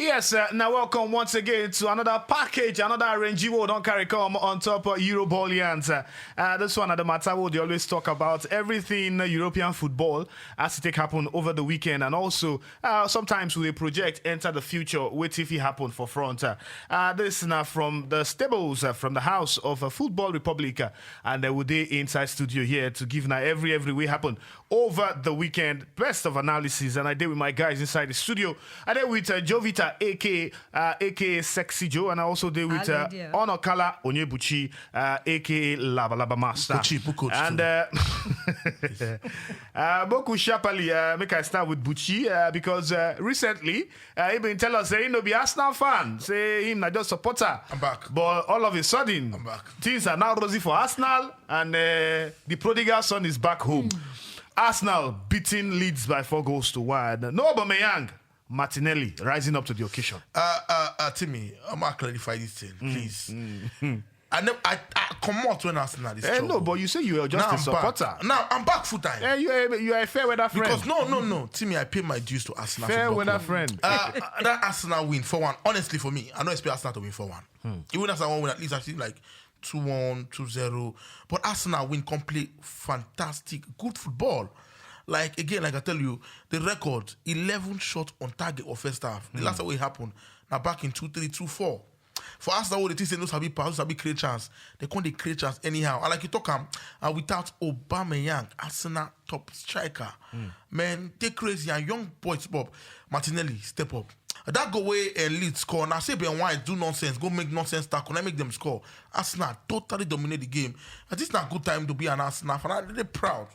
Yes, now welcome once again to another package, another RNG we don't carry come on top of Eurobolians. This one at the matter they always talk about everything European football as it take happen over the weekend, and also sometimes we project enter the future, wait if it happen for front. This now from the stables from the house of Football Republic, and we day inside studio here to give now every way happen over the weekend. Best of analysis, and I did with my guys inside the studio. I did with Jovita, aka Sexy Joe, and I also did with Onokala Onyebuchi, aka Lava Lava Master. And Boku Shapali, make I start with Buchi because recently he been tell us say he no be Arsenal fan, say him not just supporter. I'm back. But all of a sudden, I'm back. Things are now rosy for Arsenal, and the prodigal son is back home. Arsenal beating Leeds by 4-1. No Aubameyang. Martinelli rising up to the occasion. Timmy, I'm gonna clarify this thing, please. I come out when Arsenal is No, but you say you are just a supporter. Back. Now I'm back full time. You are a fair weather friend. Because no, Timmy, I pay my dues to Arsenal. Fair weather friend. That Arsenal win 4-1. Honestly, for me, I don't expect Arsenal to win 4-1. Even Arsenal win at least I think like 2-1, 2-0. But Arsenal win complete, fantastic, good football. Like, again, like I tell you, the record, 11 shots on target of first half. The last time it happened, now back in 2-3, 2-4. For us, now, the things they know sabi pass, sabi create chance. They can't create chance anyhow. And like you talk, without Aubameyang, Arsenal top striker, man, they crazy. And young boys, Bob, Martinelli, step up. That go away and lead score. Now say Ben White do nonsense, go make nonsense tackle, and make them score. Arsenal totally dominate the game. And this is not a good time to be an Arsenal fan. They're proud.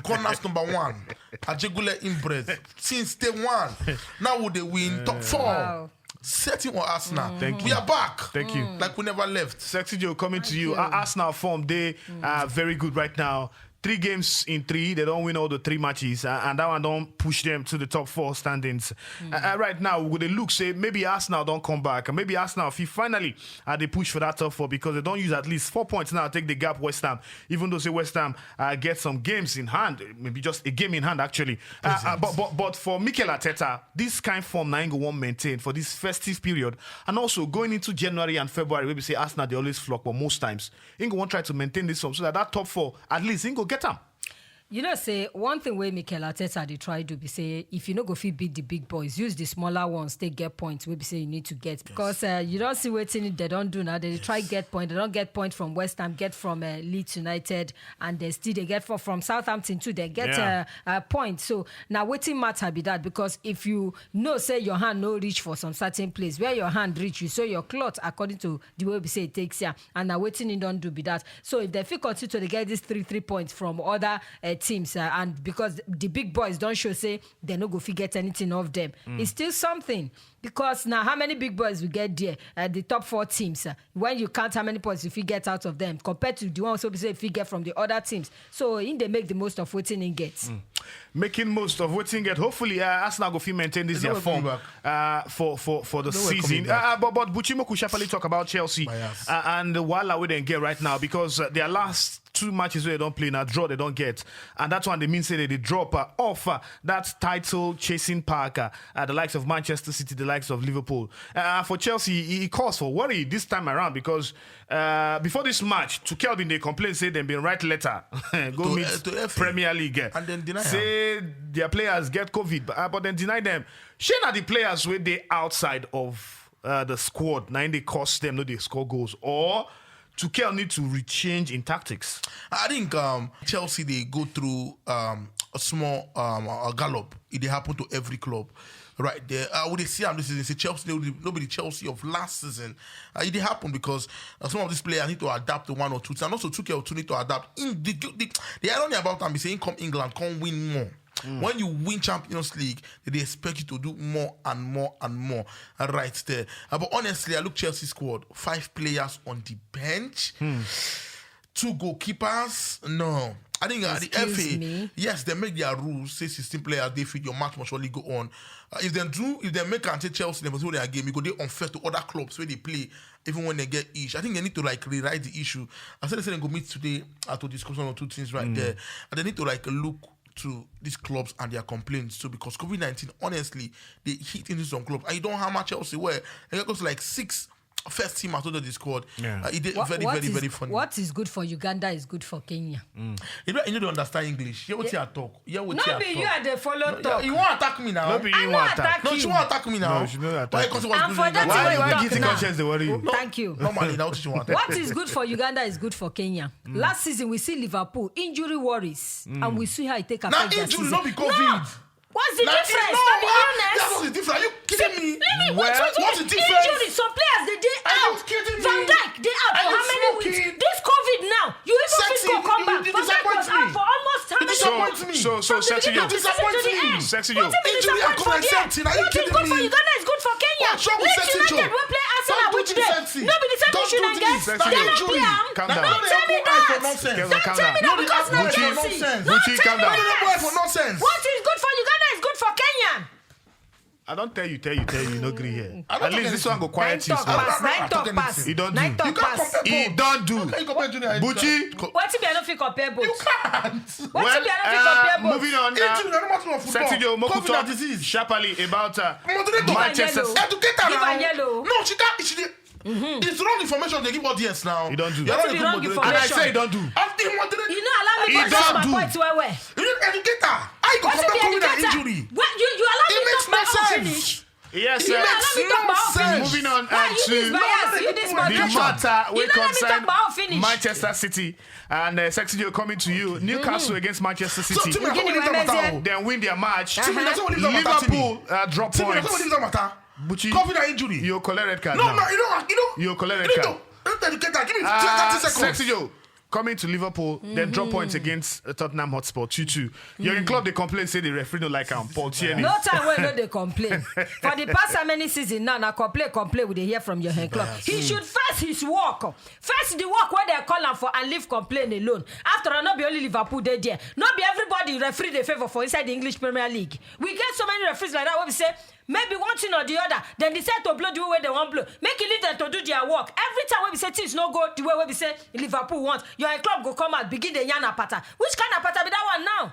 Corners number 1. Ajegule inbred. Since day 1. Now would they win top 4. Wow. Setting on Arsenal. Thank you. We are back. Thank you. Like we never left. Sexy Joe, coming to you. Arsenal form, they are very good right now. 3 games in 3, they don't win all the 3 matches, and that one don't push them to the top 4 standings. Right now, with the look, say maybe Arsenal don't come back, and maybe Arsenal, if finally they push for that top 4 because they don't use at least 4 points now, take the gap West Ham, even though say West Ham get some games in hand, maybe just a game in hand actually. But for Mikel Arteta, this kind of form now ain't won't maintain for this festive period, and also going into January and February, where we say Arsenal they always flock, but most times ain't won't try to maintain this form so that top 4 at least ain't go get them. You know, say one thing where Mikel Arteta they try to be say if you no go fit beat the big boys, use the smaller ones, they get points. We be say you need to get because you don't see waiting they don't do now. They try get point. They don't get point from West Ham, get from Leeds United, and they still they get from Southampton too. They get a point. So now waiting matter be that because if you know say your hand no reach for some certain place where your hand reach, you so your cloth according to the way we say it takes here, and now waiting it don't do be that. So if they feel continue to get these 3 points from other teams and because the big boys don't show say they no go get anything of them, it's still something because now how many big boys we get there the top 4 teams when you count how many points if you get out of them compared to the ones so say if you get from the other teams, so in they make the most of what in gets. Making most of what in get. Hopefully Arsenal go maintain this year form for the season. But Buchimo Kushapali talk about Chelsea and the wala we didn't get right now because their last 2 matches where they don't play now, draw they don't get, and that's one they mean say they drop off that title chasing park. The likes of Manchester City, the likes of Liverpool. For Chelsea, he calls for worry this time around because before this match, to Kelvin they complain say they've been write letter go meet to Premier League and then deny say their players get COVID, but then deny them. Shane are the players where they outside of the squad. Now they cost them, no they score goals or. Tuchel need to rechange in tactics. I think Chelsea they go through a small gallop. It happen to every club, right there. Would they see them this season? Say Chelsea, nobody Chelsea of last season. It happen because some of these players need to adapt to 1 or 2, and also Tuchel too need to adapt. The irony about them is saying come England, come win more. When you win Champions League, they expect you to do more and more and more. Right there. But honestly, I look Chelsea squad. 5 players on the bench. 2 goalkeepers. No. I think the FA, yes, they make their rules. Say 16 players, they fit your match must surely go on. If they make and say Chelsea, they must win their game. You go they unfair to other clubs where they play, even when they get each. I think they need to rewrite the issue. I said they go meet today to discuss 1 or 2 things right there. And they need to look to these clubs and their complaints too, because COVID-19, honestly, they hit into some clubs. And you don't have much Chelsea where it goes to like 6 first team after the squad. Yeah. It did very funny. What is good for Uganda is good for Kenya. You need to understand English. Hear what you talk. Hear what Not be you at the follow talk. You want to attack me now? No, be you want attack. No, she want to attack me now. No, she don't attack. Why? And for that, Why guilty conscience they worry you? Thank you. Normally, now what you want. What is good for Uganda is good for Kenya. Last season, we see Liverpool injury worries, and we see how it take Now affect their injury, season. not be COVID. What's the difference? No, Not the that's illness. what's the difference. Are you kidding me? Let me Well, what's the difference? Injury. Some players they Are you out. kidding me? Van Dijk they out Are for you how many smoking? weeks? This COVID now. You even Sexy, think go come back. you Van Dijk was disappoint me. out for almost how You many disappoint months? me. So From the sexy beginning of the you. season to the Disappoint end. me. Sexy What you. if it Injury disappoint and for them? consenting. Are you What is kidding good for me? Uganda is good for Kenya. What's wrong with Leeds sexy United Joe? will play Arsenal Don't do which this, day? sexy. No be the same Don't issue do and this, get. sexy They Joe. not play am. Calm Don't down. tell me for that. nonsense. Kevin, calm Don't tell me down. that because No, not they Chelsea. are nonsense. Don't Gucci, tell calm me down. No, boy, for that. nonsense. What is good for Uganda is good for Kenya. I don't tell you, no agree here. I don't At least talk this one go Nine quiet you. talk small. pass. I'm not Nine talk talking pass. anything. He don't Nine do. talk You can't pass. compare He both. don't do. How can you compare Junior and Bucci. What if you don't fit compare You both? can't. What if you don't fit compare both? moving on. Injury, no matter what football. Sexy Joe, Moku COVID talk and disease. sharply about Moderator. Manchester. Give her Educator Give now. her yellow. No, she can't. It's wrong information they give audience now. You don't do. You're What not if a you good wrong moderator. And I information? say he don't do. I'm the moderator. You know, allow me He to express don't my do. point where. You need educator. How you What if compare you COVID and educator? injury? What you allow It me to makes talk no about how sense. finish? Yes, You sir. know, allow me talk about how Nonsense. finish. Moving on Why you to this bias? You this the the moderation. matter we You know, let me talk concern about how finish. Manchester City and Sexy Joe coming to you. Newcastle against Manchester So, City. Timmy, that's what we Beginning leave that with matter. MSN. Then win their match. Timmy, that's what we leave that matter. Liverpool drop Timmy, that's what we points. leave that matter. Bucci, COVID and injury. you collect red card No, now. you know. You collect red You need card. to educator. Give me 30 seconds. Sexy Joe coming to Liverpool, then drop points against Tottenham Hotspur 2-2. Jurgen Klopp they complain say the referee don't like him. Paul Tierney. No time when no they complain. For the past how many seasons now complain we dey hear from your hand club. He should first his work. First the work where they call him for and leave complain alone. After all, not be only Liverpool they there. Not be everybody referee they favor for inside the English Premier League. We get so many referees like that where we say maybe one thing or the other, then decide to blow the way they want blow. Make it leave them to do their work. Every time when we say things no go the way we say Liverpool wants, your club go come out, begin the yarn apata. Which kind of apata be that one now?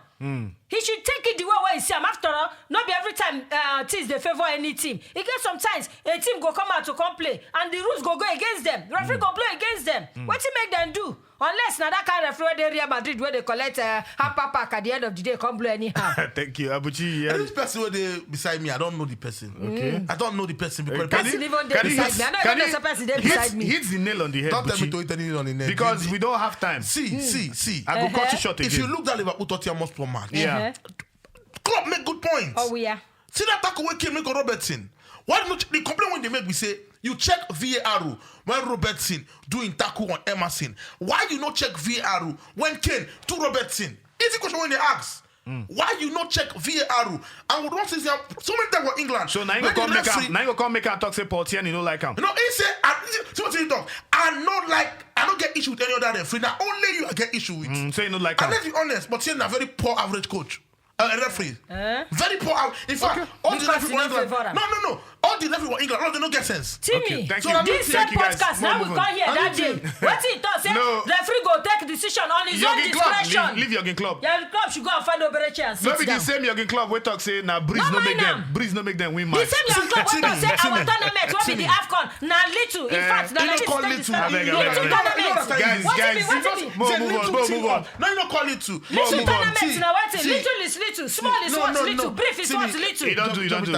He should take it the way where he see him. After all, not be every time teams they favor any team. It gets sometimes a team go come out to come play and the rules go against them. The referee go play against them. What you make them do? Unless now that kind of referee where they Real Madrid where they collect half pack at the end of the day come play anyhow. Thank you, Abuchi. And this person where they beside me, I don't know the person. Okay. I don't know the person because Person even there beside me. I don't even know the person there beside me. Hit the nail on the head, don't tell me to Bucci, hit anything on the net. because we don't have time. See. I go cut you short again. If you look that Liverpool Tottenham Hotspur match, Yeah. Klopp make good points. Oh yeah. See that tackle when came make Robertson. Why not the complaint when they make we say you check VAR when Robertson doing tackle on Emerson. Why you not check VAR when Kane to Robertson? Easy question when they ask. Why you not check VAR? And we don't see so many times for England. So now you when go come the make referee- him. Now you go come make him talk say Paul Tierney no like him. You know, he say, see what he talk. I don't get issue with any other referee. Now only you I get issue with. Say no like And him. let's be honest, but Tierney a very poor average coach. Referee. Very poor. In fact, all the Because referees you for don't England. favor him. No. All the referees for England, all they don't get sense. Timmy, thank So you. that this means- same Thank you guys. podcast now we Move come on. here that day. What he thought say No. referee go take decision on his own Jurgen Klopp, discretion. leave Jurgen Klopp. Yeah, the club should go and find Oberechi and No sit be down. the same Jurgen Klopp we talk say na breeze No no make mind them. am. Breeze no make them win The match. same young club wey talk say our Timmy, tournament wey be the AFCON na little. In fact, na he like no call this little. take Abeg, the abeg, little abeg. tournament. Guys, What guys, be, what be? Move on. No, you don't call it two. Little move on. tournament na what? See. Little is little, small is what? Little, brief is what? Little. You don't do. Little is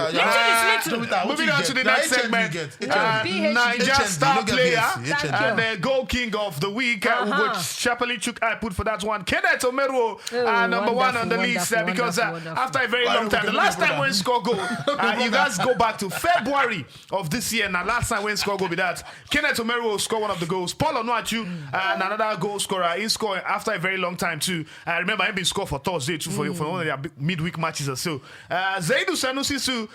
little. Moving on to the next segment. PhD. Niger HND, star no get player BSc, HND. and goal king of the week. We go sharply took I put for that one. Kenneth Omeruo, number one on the list because after a very long time, the last time when score goal, you guys go back to February of this year. Now last time when score goal be that Kenneth Omeruo scored one of the goals. Paul Onuachu, another goal scorer, he scored after a very long time too. I remember him being scored for Thursday too for one of their midweek matches or so. Zaidu Sanusisu,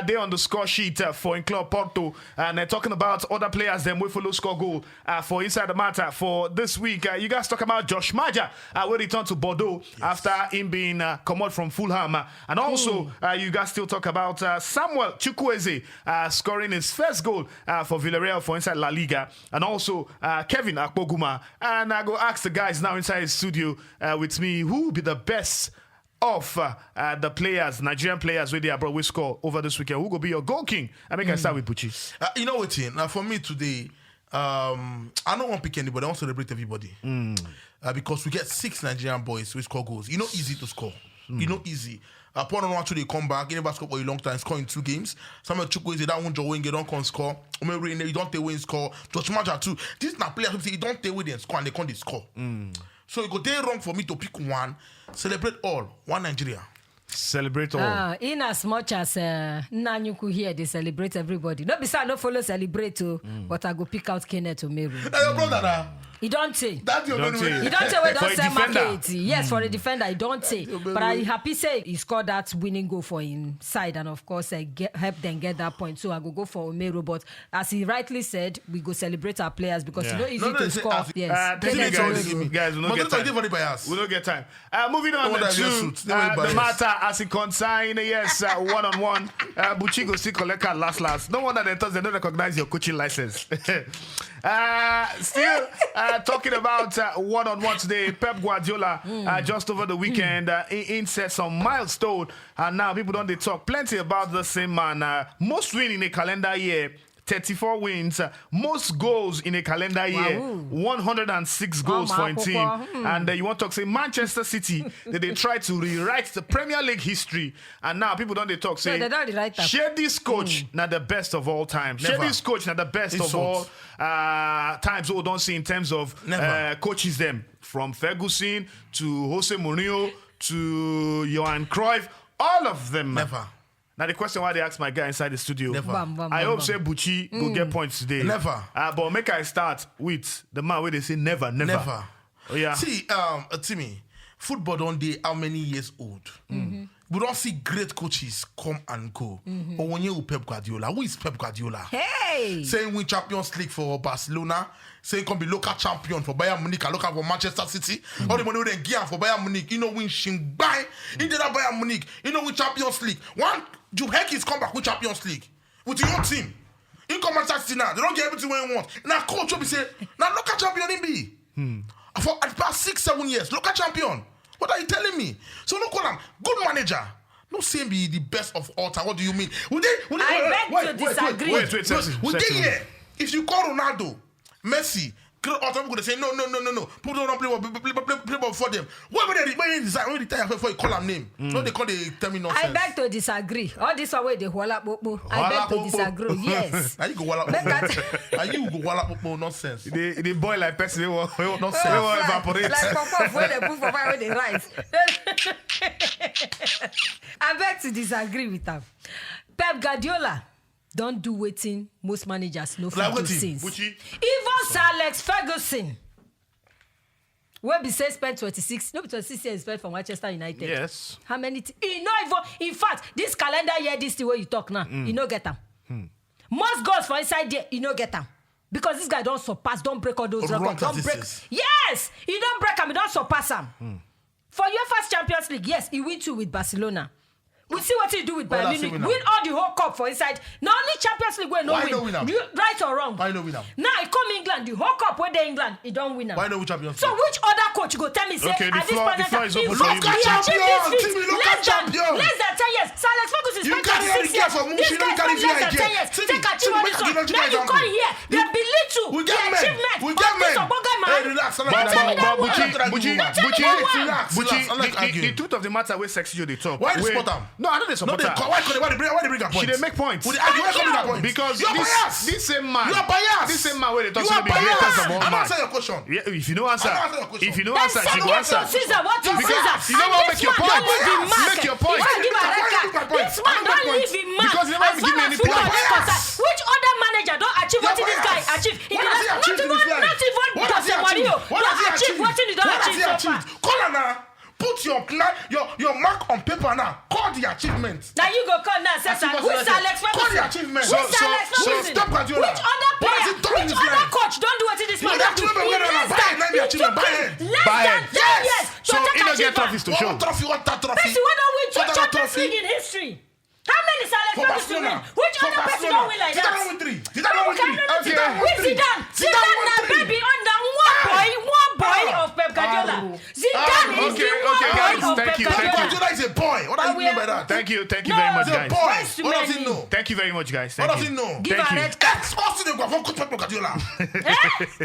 they on the score sheet for in Club Porto, and talking about other players them we follow score goal for Inside the Matter for this week. You guys talk about Josh Maja will return to Bordeaux after him being come out from Fulham, and also you guys still talk about Samuel Chukwueze scoring his first goal for Villarreal for Inside La Liga, and also Kevin Akpoguma. And I go ask the guys now inside his studio with me who will be the best of the players, Nigerian players, where they are brought with score over this weekend. Who will be your goal king? I mean, I start with Buchi. You know what, now for me today, I don't want to pick anybody. I want to celebrate everybody. Because we get 6 Nigerian boys who score goals. You know, easy to score. You know, easy. Upon one actually come back, in basketball for a long time, score in 2 games. Samuel Chukwu is that one win, they don't come score. You don't take win score. Josh Maja too. This is not players who say you don't take win and score and they can't score. So it go day wrong for me to pick one. Celebrate all. One Nigeria. Celebrate all. In as much as Nanyuku here, they celebrate everybody. No, besides, no follow celebrate too, but I go pick out Kenneth Omeru. Your brother, He don't say. that's your Don't say. He don't say we For don't a sell defender. market. Yes, for the defender, I don't say. But I happy say he scored that winning goal for him side, and of course, help them get that point. So I go for Omeru. But as he rightly said, we go celebrate our players because it's not easy No, to say score. as- Yes. Thank you, Kenneth guys. Omeru. Guys, we don't get time. We don't get time. Moving on No wonder to you're suits. They were the biased. matter as it concerns, yes, one-on-one. Buchi go still collect her last. No wonder they thought they don't recognize your coaching license. Still talking about one-on-one today. Pep Guardiola just over the weekend in set some milestone, and now people don't they talk plenty about the same man. Most win in a calendar year. 34 wins, most goals in a calendar year, 106 goals for a team. And you want to talk, say, Manchester City, they try to rewrite the Premier League history. And now people don't they talk, say, they don't rewrite that. share this coach, not the best of all time. Share Never. this coach, not the best of all times. We don't see in terms of coaches them. From Ferguson to Jose Mourinho to Johan Cruyff, all of them. Never. Now the question why they ask my guy inside the studio. Never. I hope say Buchi go get points today. Never. But make I start with the man where they say never. Never. Oh yeah. See, Timmy, football don't dey how many years old? We don't see great coaches come and go. But when you Pep Guardiola, who is Pep Guardiola? Hey! Saying win Champions League for Barcelona, saying come be local champion for Bayern Munich and local for Manchester City. All the money we then give for Bayern Munich, you know win Shingbai, into that Bayern Munich, you know win Champions League. One, Jude Heynckes come back with Champions League with your own team. In come Manchester City now, they don't get everything when you want. Now coach will be say, now local champion in be. For the past 6-7 years, local champion. What are you telling me? So no call him good manager. No saying be the best of all time. What do you mean? I beg to disagree. Wait, Would settle. they here? If you call Ronaldo, Messi, great all time, people say no. People don't play ball for them. When they decide when they tell before you call him name, no they call they tell me nonsense. I beg to disagree. All this way they walla popo. I beg to disagree. Yes. Now you go walla popo. Now you go walla popo nonsense. They boil like person. They will Nonsense. evaporate. Like pop where they put for fire where they rise. I beg to disagree with them. Pep Guardiola don't do waiting most managers no Like fit do wetin? since. Buchi? Even Sir Alex Ferguson, where be say spent 26, no be 26 years spent for Manchester United. Yes. How many? He not even. In fact, this calendar year, this the way you talk now, you no get them. Most goals for inside there, you no get them. Because this guy don't surpass, don't break all those Wrong records. Don't break. statistics. Yes, he don't break them, he don't surpass them. For your first Champions League, yes, he win 2 with Barcelona. We see what he do with Bayern that's Munich. it, winner. Win all the whole cup for inside. Not only Champions League where no Why win. no win am? Right or wrong? Why no win am? Now he come England, the whole cup where they England, he don't win am. Why no win Champions So League? which other coach go tell me say Okay, the at this floor- point the in floor time, is he open for look you. he achieved Champion, this team, feat local less champion. than 10 years. Sir Alex Ferguson You spent carry 26 Eric years. for This Mushi, guy you carry spent less than VI 10 years. here. Take achieve See, all make this I give one. them Now you to come my here, they belittle We the get men. achievement We of get this men. Ogbonge man. Hey, relax. I'm not Tell me that arguing. one. Buchi, Relax. the truth of the matter where sexy they talk. Why they Wait. support am? No, I don't they No, support they her. why they bring a point? She dey make points. Why come with a point? Because you're biased. this same man, You are biased. this same man where they talk You to are be greatest biased. of all I'm man. answering your question. Yeah, if you know answer, I'm answering your question. if you know Then answer, she send go it answer. to Caesar what is Because Caesar. you know what, And make your this man point. don't leave him mark. Make your point. If I give a Why record, make my point? this man Why make don't my leave point? him mark. Because you never As give me far any as football point. is concerned, which other manager don't achieve what You're this guy biased. achieved? He What did has he not achieved in his life? not even What has he Jose achieved? Mourinho What has he don't achieve what he What don't has he achieve so far. achieved? Call her now. Put your mark on paper now. Call the achievement. Now you go call now say Achieve who's what Sir you Alex said. Call the Ferguson? achievement. Who's Sir Alex so Ferguson? Pep Guardiola. Which other What has he player? done in Which his other life? coach don't do what this You man don't do? remember In when less I'm than buying, let me it achieve took my him buying. less Buying. than 10 years to So take he don't get achievement. trophies to show. What trophy? What that trophy? Messi wey don win two What that Champions trophy? League in history. How many Sir Alex For Ferguson win? Barcelona. Which For other person Barcelona. don't win like Zidane that? won 3. Zidane won 3. Okay. Zidane won With 3. Zidane Zidane na won 3. baby under one boy of Pep Guardiola. Zidane is the one guys, boy of thank Pep you, Guardiola. Guardiola is a boy. What do you mean by that? Thank you very much, He's a guys. boy. Boys too What does he many. know? Thank you very much, guys. What Thank does he you. know? Give Thank a you. red card. Austin Eguavon coach Pep Guardiola.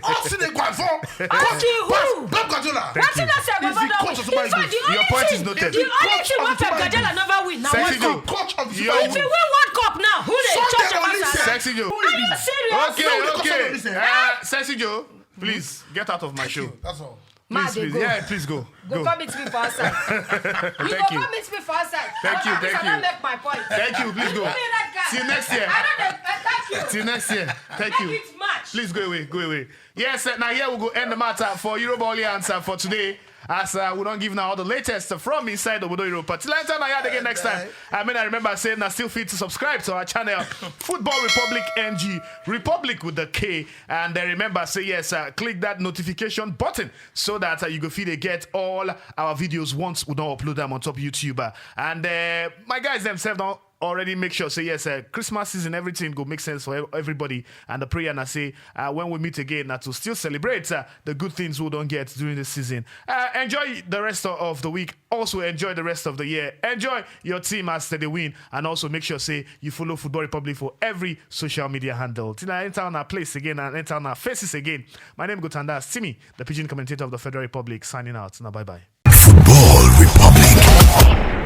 Austin Eguavon Austin who? Pep Guardiola. What's in that He's the coach of Super In fact, Eagles. Your point is noted. The only thing what Coach of Pep the Guardiola Super never win now Sexy World Joe. Cup. Coach of the Yo. Super If he Eagles. win World Cup now, who they Sunday church about Olise. that? Sexy Joe. Are you serious? Okay. Sexy Joe, please get out of my show. That's all. Ma, Please, they please. go. Yeah, please go. Go come meet me for outside. You Thank go you. come meet me for outside. Thank you, thank I you. don't make my point. Thank you. Please go. Give me that guy. See you next year. I don't thank you. Till next year. Thank you. Make it match. Please go away. Go away. Yes, now here we go end the matter for Euroballians for today. As we don't give now all the latest from inside the Bodo Europa. Till I turn ahead again next time. I remember saying I still fit to subscribe to our channel, Football Republic NG, Republic with the K. And remember, say yes, click that notification button so that you go feed and get all our videos once we don't upload them on top of YouTube. And my guys themselves don't already make sure say yes, Christmas season, everything go make sense for everybody. And the prayer and I say when we meet again to still celebrate the good things we don't get during the season. Enjoy the rest of the week. Also enjoy the rest of the year. Enjoy your team as they win, and also make sure say you follow Football Republic for every social media handle. Till I enter on our place again and enter on our faces again. My name is Gotanda Timmy, the Pigeon commentator of the Federal Republic, signing out. Now bye bye. Football Republic.